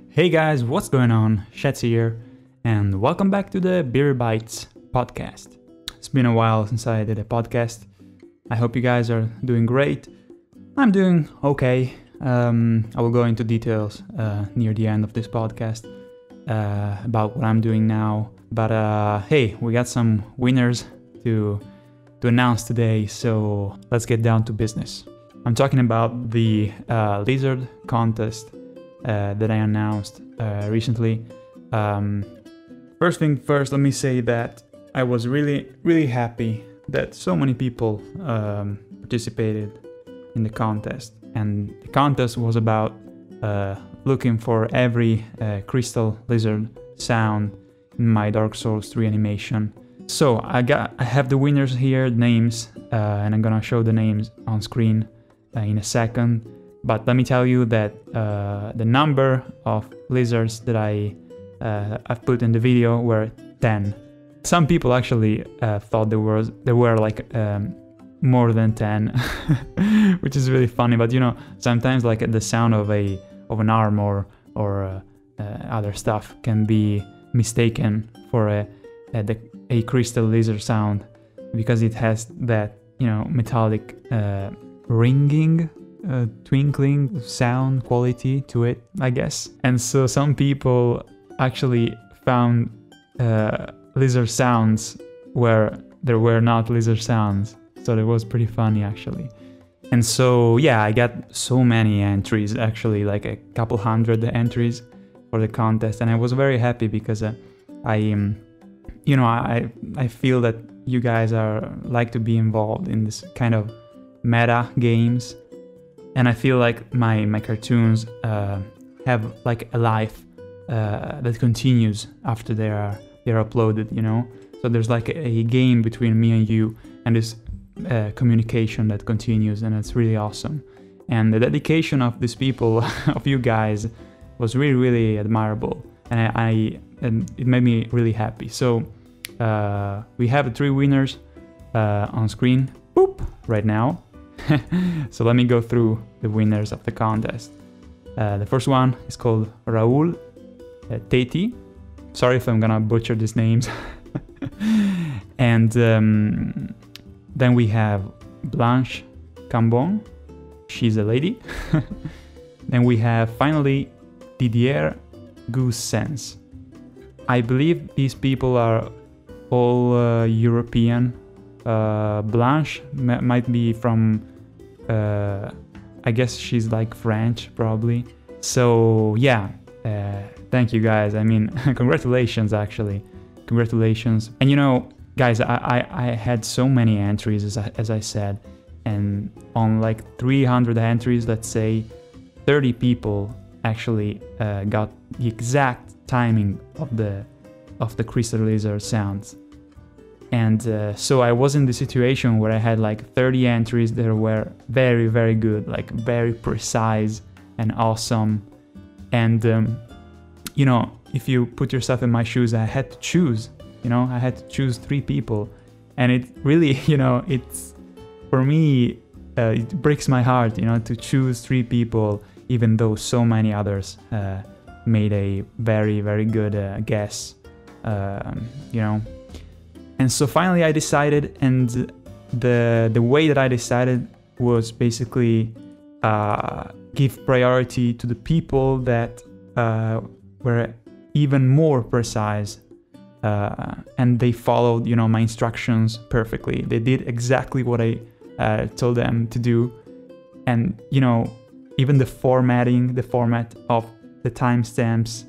Hey guys, what's going on? Shets here, and welcome back to the Beer Bites podcast. It's been a while since I did a podcast. I hope you guys are doing great. I'm doing okay. I will go into details near the end of this podcast about what I'm doing now. But hey, we got some winners to announce today, so let's get down to business. I'm talking about the lizard contest that I announced recently. First thing first, let me say that I was really happy that so many people participated in the contest. And the contest was about looking for every crystal lizard sound in my Dark Souls 3 animation. So I have the winners here, names, and I'm gonna show the names on screen in a second. But let me tell you that the number of lizards that I've put in the video were 10. Some people actually thought there were like more than 10, which is really funny. But you know, sometimes like the sound of an arm or other stuff can be mistaken for a crystal lizard sound because it has that, you know, metallic ringing. Twinkling sound quality to it, I guess. And so some people actually found lizard sounds where there were not lizard sounds. So it was pretty funny actually. And so yeah, I got so many entries, actually like a couple hundred entries for the contest, and I was very happy because I feel that you guys like to be involved in this kind of meta games. And I feel like my cartoons have like a life that continues after they're uploaded, you know? So there's like a game between me and you, and this communication that continues, and it's really awesome. And the dedication of these people, of you guys, was really admirable, and it made me really happy. So we have 3 winners on screen, boop, right now. So let me go through the winners of the contest. The first one is called Raul Teti. Sorry if I'm gonna butcher these names. And then we have Blanche Cambon. She's a lady. Then we have finally Didier Goossens. I believe these people are all European. Blanche might be from I guess she's like French probably. So yeah, thank you guys. I mean, congratulations actually. Congratulations. And you know, guys, I had so many entries as I said, and on like 300 entries, let's say 30 people actually got the exact timing of the crystal lizard sounds. And so I was in the situation where I had like 30 entries that were very good, like very precise and awesome. And you know, if you put yourself in my shoes, I had to choose, you know, I had to choose 3 people. And it really, you know, it's, for me, it breaks my heart, you know, to choose 3 people, even though so many others made a very good guess, you know. And so finally I decided, and the way that I decided was basically give priority to the people that were even more precise, and they followed, you know, my instructions perfectly. They did exactly what I told them to do. And you know, even the format of the timestamps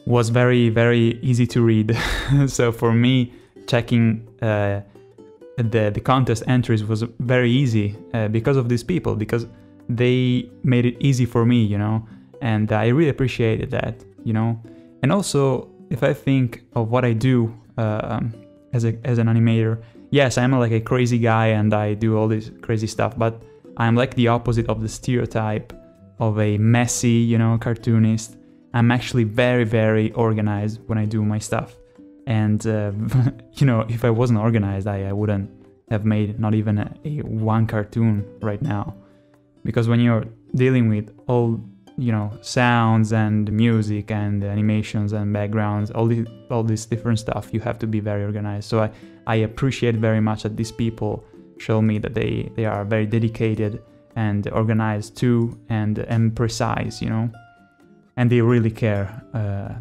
was very easy to read. So for me, checking the contest entries was very easy because of these people, because they made it easy for me, you know, and I really appreciated that, you know. And also, if I think of what I do as an animator, yes, I'm like a crazy guy and I do all this crazy stuff, but I'm like the opposite of the stereotype of a messy, you know, cartoonist. I'm actually very organized when I do my stuff. And, you know, if I wasn't organized, I wouldn't have made not even a one cartoon right now. because when you're dealing with all, you know, sounds and music and animations and backgrounds, all this different stuff, you have to be very organized. So I appreciate very much that these people show me that they are very dedicated and organized too, and precise, you know, and they really care.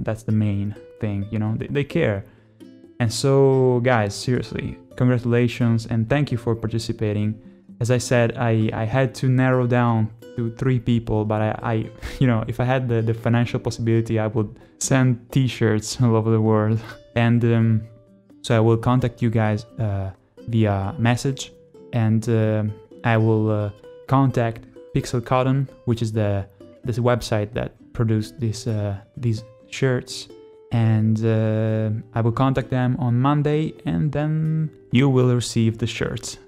That's the main thing, you know, they care. And so guys, seriously, congratulations and thank you for participating. As I said, I had to narrow down to 3 people, but I you know, if I had the financial possibility, I would send t-shirts all over the world. And so I will contact you guys via message, and I will contact Pixel Cotton, which is this website that produced these shirts, and I will contact them on Monday, and then you will receive the shirts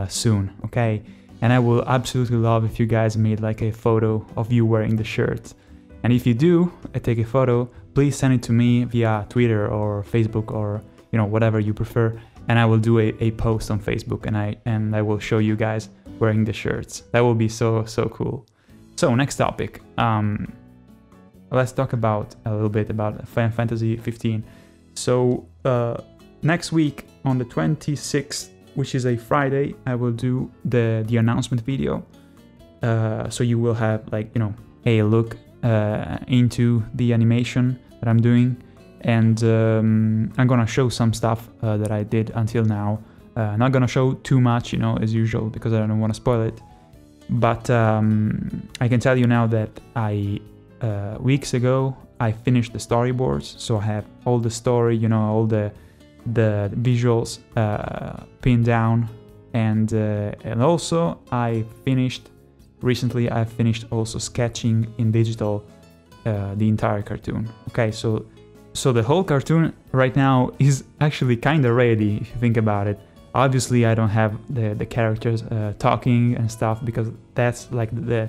soon, okay? And I will absolutely love if you guys made like a photo of you wearing the shirt. And if you do take a photo, please send it to me via Twitter or Facebook, or, you know, whatever you prefer, and I will do a post on Facebook, and I will show you guys wearing the shirts. That will be so cool. So next topic, let's talk about a little bit about Final Fantasy 15. So next week on the 26th, which is a Friday, I will do the announcement video. So you will have, like, you know, a look into the animation that I'm doing, and I'm gonna show some stuff that I did until now. Not gonna show too much, you know, as usual, because I don't want to spoil it. But I can tell you now that weeks ago I finished the storyboards, so I have all the story, you know, all the visuals pinned down, and also I finished also sketching in digital the entire cartoon. Okay, so the whole cartoon right now is actually kind of ready if you think about it. Obviously I don't have the characters talking and stuff, because that's like the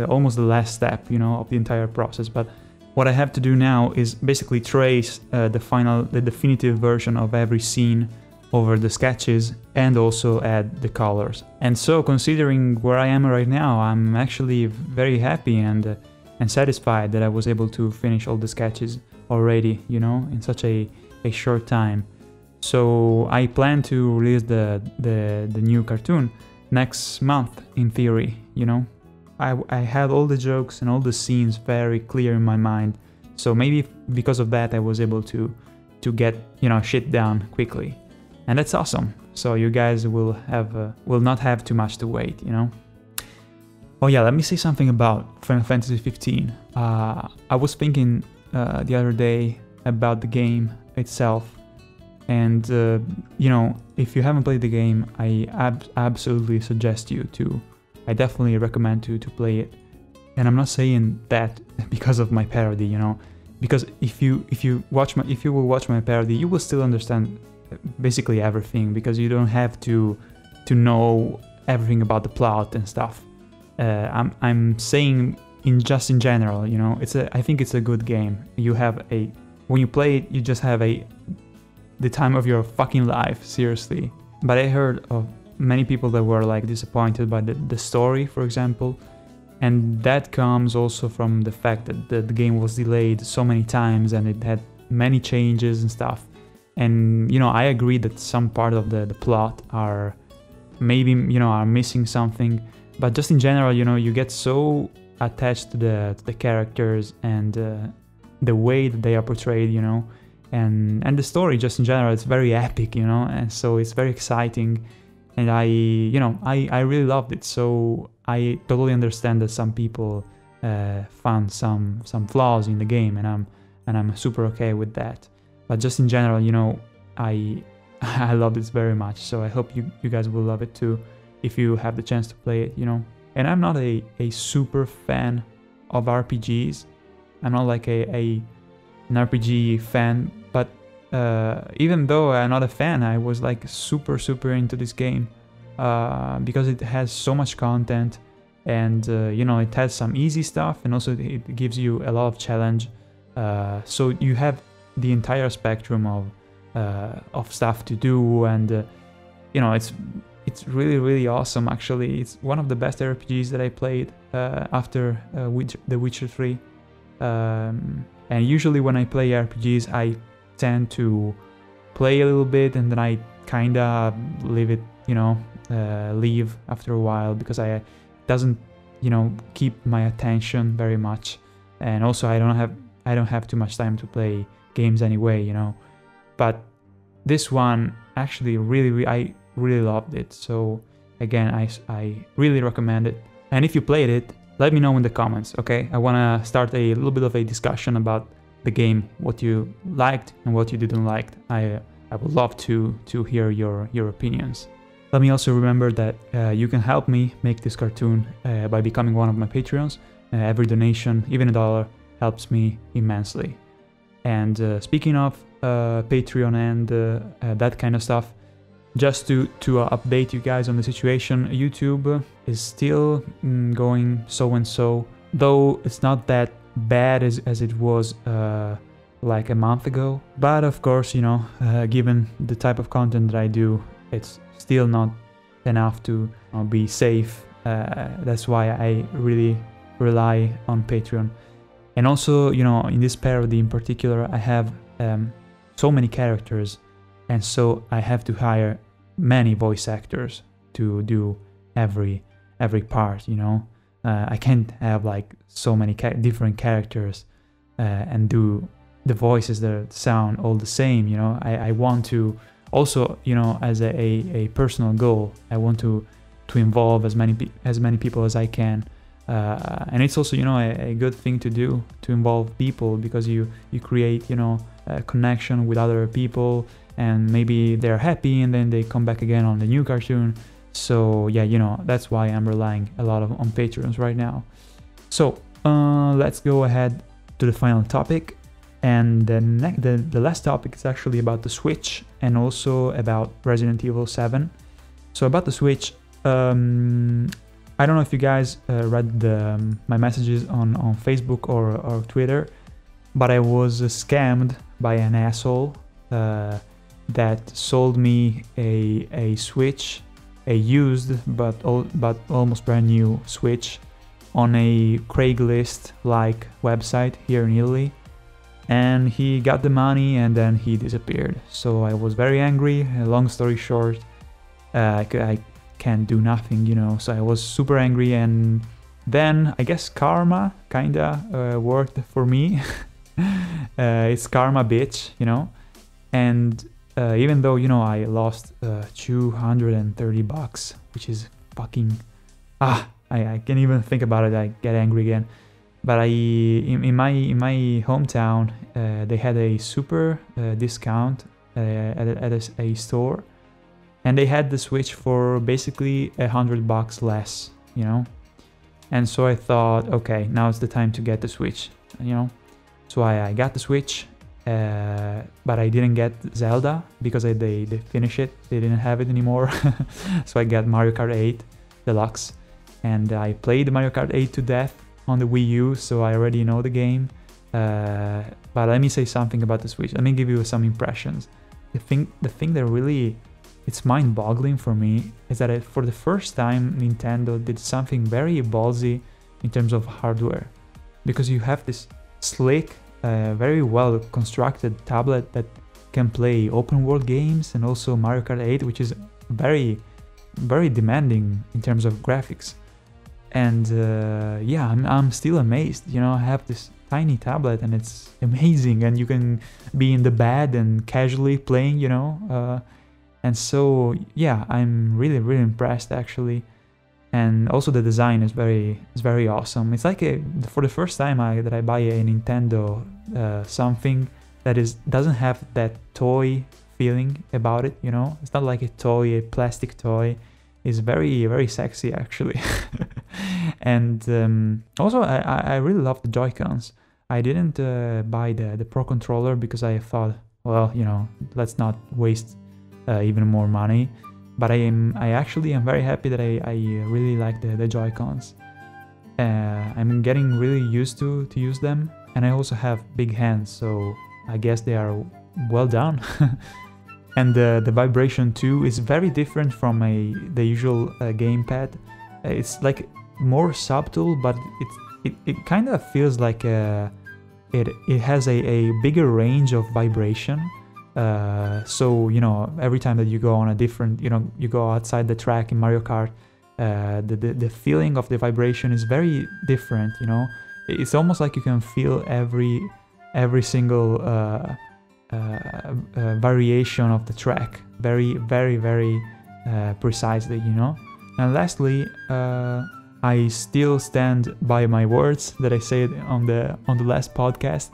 almost the last step, you know, of the entire process. But what I have to do now is basically trace the definitive version of every scene over the sketches, and also add the colors. And so, considering where I am right now, I'm actually very happy and satisfied that I was able to finish all the sketches already, you know, in such a short time. So I plan to release the new cartoon next month, in theory, you know. I had all the jokes and all the scenes very clear in my mind, so maybe because of that I was able to get, you know, shit done quickly, and that's awesome. So you guys will not have too much to wait, you know. Oh yeah, let me say something about Final Fantasy 15. I was thinking the other day about the game itself, and you know, if you haven't played the game, I absolutely suggest you to. I definitely recommend to play it. And I'm not saying that because of my parody, you know, because if you will watch my parody, you will still understand basically everything, because you don't have to know everything about the plot and stuff. I'm saying in general, you know, I think it's a good game. When you play it, you just have the time of your fucking life, seriously. But I heard of many people that were like disappointed by the story, for example, and that comes also from the fact that the game was delayed so many times and it had many changes and stuff. And, you know, I agree that some part of the plot are maybe, you know, are missing something, but just in general, you know, you get so attached to the characters and the way that they are portrayed, you know, and the story just in general, it's very epic, you know, and so it's very exciting. And I really loved it, so I totally understand that some people found some flaws in the game, and I'm super okay with that. But just in general, you know, I loved it very much, so I hope you guys will love it too, if you have the chance to play it, you know. And I'm not a super fan of RPGs. I'm not like an RPG fan, but even though I'm not a fan, I was like super into this game because it has so much content, and you know, it has some easy stuff, and also it gives you a lot of challenge. So you have the entire spectrum of stuff to do, and you know, it's really, really awesome, actually. It's one of the best RPGs that I played after The Witcher 3. And usually when I play RPGs, I tend to play a little bit and then I kinda leave it, leave after a while, because it doesn't, keep my attention very much. And also I don't have too much time to play games anyway, But this one actually I really loved it. So again, I really recommend it. And if you played it, let me know in the comments, okay? I want to start a little bit of a discussion about the game, what you liked and what you didn't like. I would love to hear your opinions. Let me also remember that you can help me make this cartoon by becoming one of my Patreons. Every donation, even $1, helps me immensely. And speaking of Patreon and that kind of stuff, just to update you guys on the situation, YouTube is still going so, though it's not that bad as it was like a month ago. But of course, given the type of content that I do, it's still not enough to be safe. That's why I really rely on Patreon. And also, in this parody in particular, I have so many characters, and so I have to hire many voice actors to do every part, I can't have like so many different characters and do the voices that sound all the same, I want to also, as a personal goal, I want to involve as many people as I can. And it's also, a good thing to do, to involve people, because you create, a connection with other people, and maybe they're happy and then they come back again on the new cartoon. So yeah, that's why I'm relying a lot on Patreons right now. So let's go ahead to the final topic. And the last topic is actually about the Switch and also about Resident Evil 7. So about the Switch, I don't know if you guys read my messages on Facebook or Twitter, but I was scammed by an asshole that sold me a Switch, a used but almost brand new Switch, on a Craigslist-like website here in Italy. And he got the money and then he disappeared. So I was very angry. Long story short, I can't do nothing, so I was super angry, and then I guess karma kinda worked for me. It's karma, bitch, and even though I lost $230, which is fucking I can't even think about it, I get angry again. But in my hometown, they had a super discount at a store, and they had the Switch for basically $100 less, And so I thought, okay, now it's the time to get the Switch, So I got the Switch, but I didn't get Zelda because they finished it. They didn't have it anymore. So I got Mario Kart 8 Deluxe, and I played Mario Kart 8 to death on the Wii U, so I already know the game. But let me say something about the Switch. Let me give you some impressions. The thing that really, it's mind-boggling for me, is that for the first time Nintendo did something very ballsy in terms of hardware, because you have this slick, very well constructed tablet that can play open world games, and also Mario Kart 8, which is very, very demanding in terms of graphics. And yeah, I'm still amazed. I have this tiny tablet and it's amazing, and you can be in the bed and casually playing, and so yeah, I'm really, really impressed actually. And also the design is very awesome. It's like for the first time that I buy a Nintendo something that doesn't have that toy feeling about it. It's not like a plastic toy. It's very, very sexy actually. And also I really love the Joy-Cons. I didn't buy the Pro Controller because I thought, well, let's not waste even more money. But I actually am very happy that I really like the Joy-Cons. I'm getting really used to use them, and I also have big hands, so I guess they are well done. And the vibration too is very different from the usual gamepad. It's like more subtle, but it kind of feels like it has a bigger range of vibration. So, you know, every time that you go on a different, you know, you go outside the track in Mario Kart, the feeling of the vibration is very different, you know. It's almost like you can feel every single variation of the track very, very, very precisely, you know. And lastly, I still stand by my words that I said on the last podcast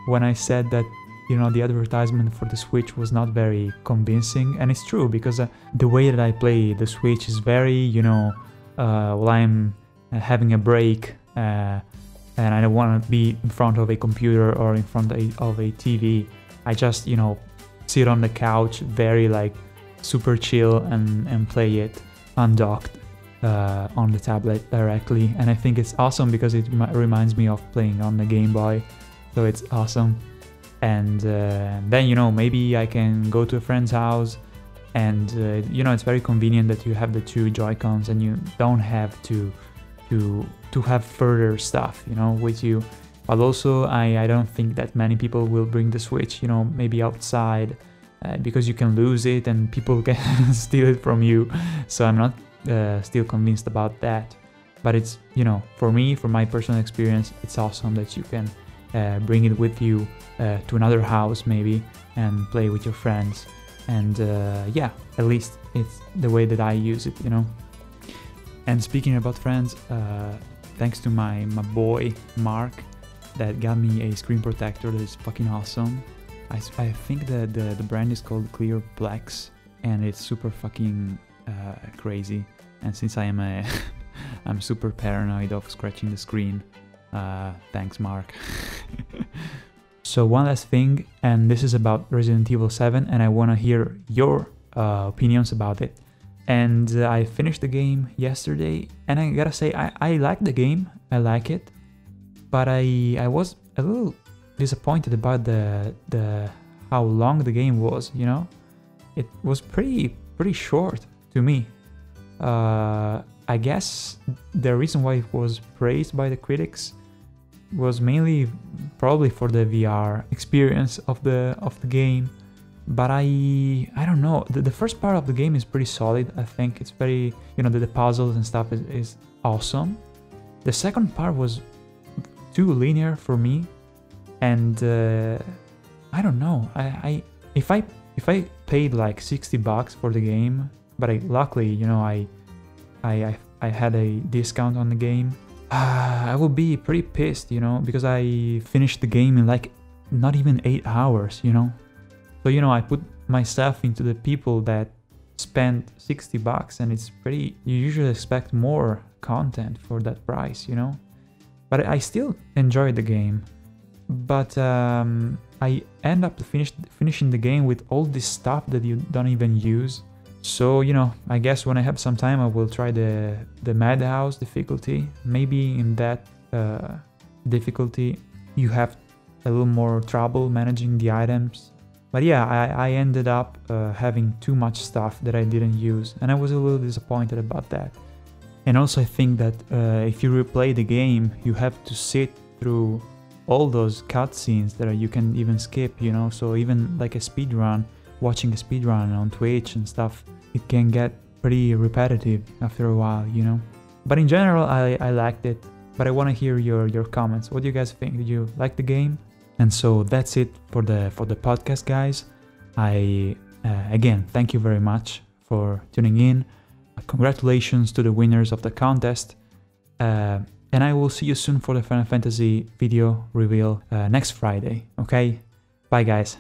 when I said that, you know, the advertisement for the Switch was not very convincing. And it's true, because the way that I play the Switch is very, you know, while I'm having a break and I don't want to be in front of a computer or in front of a TV, I just, you know, sit on the couch very like super chill and play it undocked on the tablet directly. And I think it's awesome because it reminds me of playing on the Game Boy, so it's awesome. And then, you know, maybe I can go to a friend's house and, you know, it's very convenient that you have the two Joy-Cons and you don't have to have further stuff, you know, with you. But also, I don't think that many people will bring the Switch, you know, maybe outside, because you can lose it and people can steal it from you. So I'm not still convinced about that. But it's, you know, for me, from my personal experience, it's awesome that you can bring it with you to another house maybe and play with your friends. And yeah, at least it's the way that I use it, you know. And speaking about friends, thanks to my boy Mark that got me a screen protector that is fucking awesome. I think that the brand is called Clear Plex, and it's super fucking crazy. And since I am I'm super paranoid of scratching the screen, thanks Mark. So one last thing, and this is about Resident Evil 7, and I want to hear your opinions about it. And I finished the game yesterday, and I gotta say I like the game, I like it, but I was a little disappointed about the how long the game was, you know. It was pretty short to me. I guess the reason why it was praised by the critics was mainly probably for the VR experience of the game. But I don't know, the first part of the game is pretty solid. I think it's very, you know, the puzzles and stuff is awesome. The second part was too linear for me, and I don't know, if I paid like $60 for the game, but luckily, you know, I had a discount on the game, I would be pretty pissed, you know, because I finished the game in like not even 8 hours, you know. So, you know, I put myself into the people that spent $60, and it's pretty, you usually expect more content for that price, you know. But I still enjoyed the game. But I end up finishing the game with all this stuff that you don't even use. So, you know, I guess when I have some time I will try the Madhouse difficulty. Maybe in that difficulty you have a little more trouble managing the items. But yeah, I ended up having too much stuff that I didn't use, and I was a little disappointed about that. And also I think that if you replay the game, you have to sit through all those cutscenes that you can even skip, you know. So even like a speedrun, watching a speedrun on Twitch and stuff, it can get pretty repetitive after a while, you know. But in general, I liked it. But I want to hear your comments. What do you guys think? Did you like the game? And so that's it for the podcast, guys. I again thank you very much for tuning in. Congratulations to the winners of the contest. And I will see you soon for the Final Fantasy video reveal next Friday. Okay? Bye, guys.